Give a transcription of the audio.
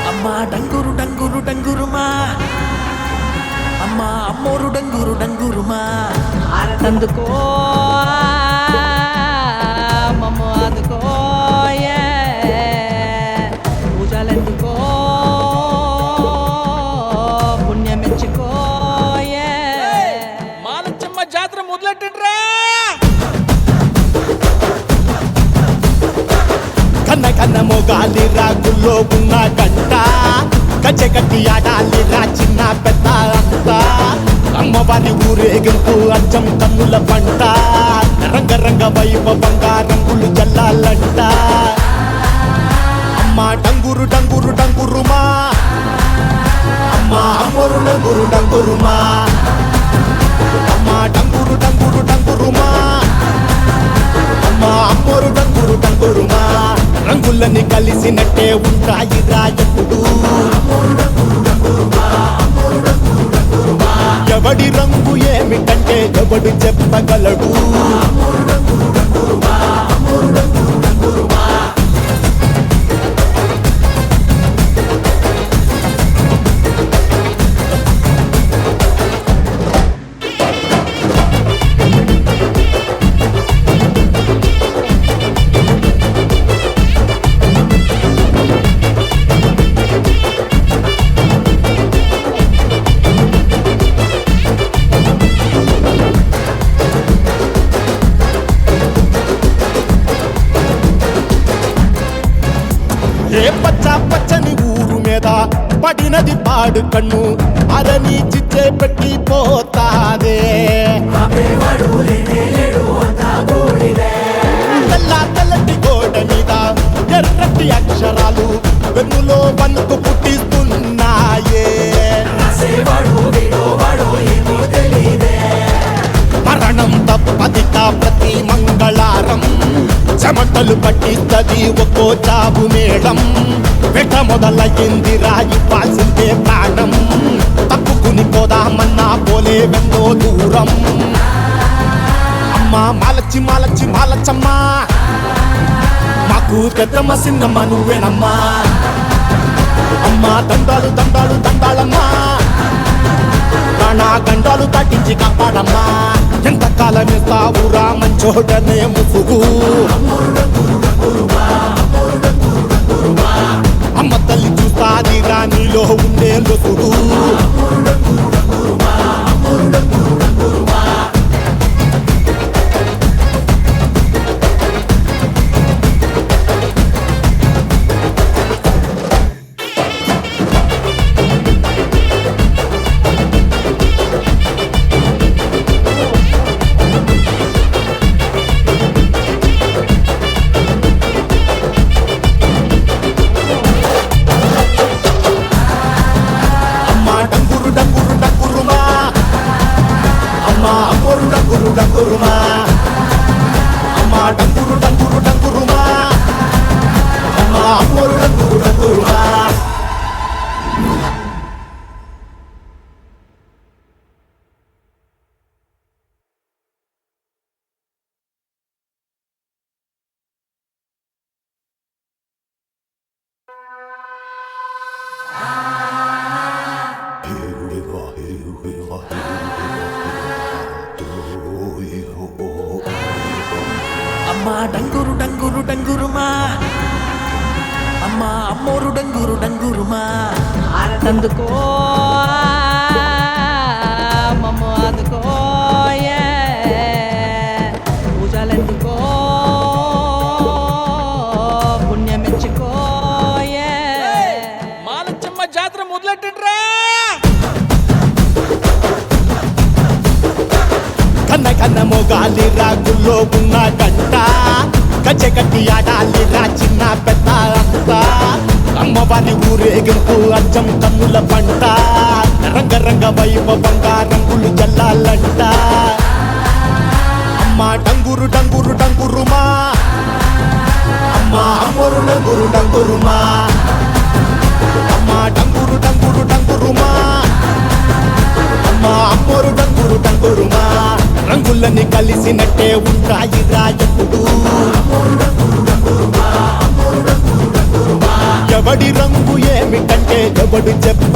అమ్మా డంగురు డంగురు డంగురుమా అమ్మా అమ్మోరు డంగురు డంగురుమా ఆరతందుకో మమ్మ అందుకో పూజలెందుకో పుణ్యమెచ్చుకో మాలచ్చమ్మ జాతర మొదలెట్టండ్రా. కన్న కన్న మొగాలిరా గుల్లో ఉన్న గంట గజ్జెగట్టి ఆడాలిరా చిన్న పెద్ద అంతా అమ్మవారి ఊరేగింపు అచ్చం కన్నుల పంట రంగరంగ వైభవంగా రంగులు జల్లాలంట అమ్మ డంగురు డంగురు డంగురుమా అమ్మ అమ్మోరు డంగురు డంగురుమా అమ్మ డంగురు డంగురు డంగురుమా అమ్మ అమ్మోరు డంగురు డంగురుమా రంగులని కలిసినట్టే ఉంటాయిరా ఎప్పుడు ఎవడి రంగు ఏమిటంటే ఎవడు చెప్పగలడు ఏ పచ్చ పచ్చని ఊరు మీద పడినది పాడు కన్ను అదని చిచ్చే పెట్టి పోతాదే తెల్ల తెల్లటి గోడ మీద ఎర్రటి అక్షరాలు వెన్నులో వణుకు పుట్టిస్తున్నాయే మరణం తప్పదిక ప్రతి మంగళారం చెమటలు పట్టిస్తది ఒక్కో చావు మేళం వెట మొదలయ్యింది రాయి పాల్సిందే ప్రాణం తప్పుకుని పోదామన్నా పోలే వెన్నో దూరం అమ్మా మాలచ్చి మాలచ్చి మాలచ్చమ్మా మాకు పెద్దమ్మ సిన్నమ్మ నువ్వేనమ్మా అమ్మా దండాలు దండాలు దండాలమ్మా ప్రాణా గండాలు దాటించి కాపాడమ్మా ఎంతకాలం ఇస్తావురా మంచోటనే ముసుగు అమ్మ తల్లి చూస్తాదిరా నీలో ఉండే లొసుడు డంగురుమా అమ్మ డంగురు డంగురు డంగురుమా అమ్మ అమ్మోరు డంగురు డంగురుమా అమ్మా డంగురు డంగురు డంగురుమా అమ్మా అమ్మోరు డంగురు డంగురుమా ఆరతందుకో మమ్మ అందుకో పూజలెందుకో పుణ్యమెచ్చుకో మాలచ్చమ్మ జాతర మొదలెట్టండ్రా. కన్న కన్న మొగాలిరా గుల్లో ఉన్న గంట గజ్జెగట్టి ఆడాలిరా చిన్న పెద్ద అంతా అమ్మవారి ఊరేగింపు అచ్చం కన్నుల పంట రంగరంగ వైభవంగా రంగులు జల్లాలంట అమ్మ డంగురు డంగురు డంగురుమా అమ్మ అమ్మోరు డంగురు డంగురుమా అమ్మ డంగురు డంగురు డంగురుమా అమ్మ అమ్మోరు డంగురు డంగురుమా రంగులని కలిసినట్టే ఉంటాయి రాయప్పుడు ఎవడి రంగు ఏమిటంటే ఎవడు చెప్ప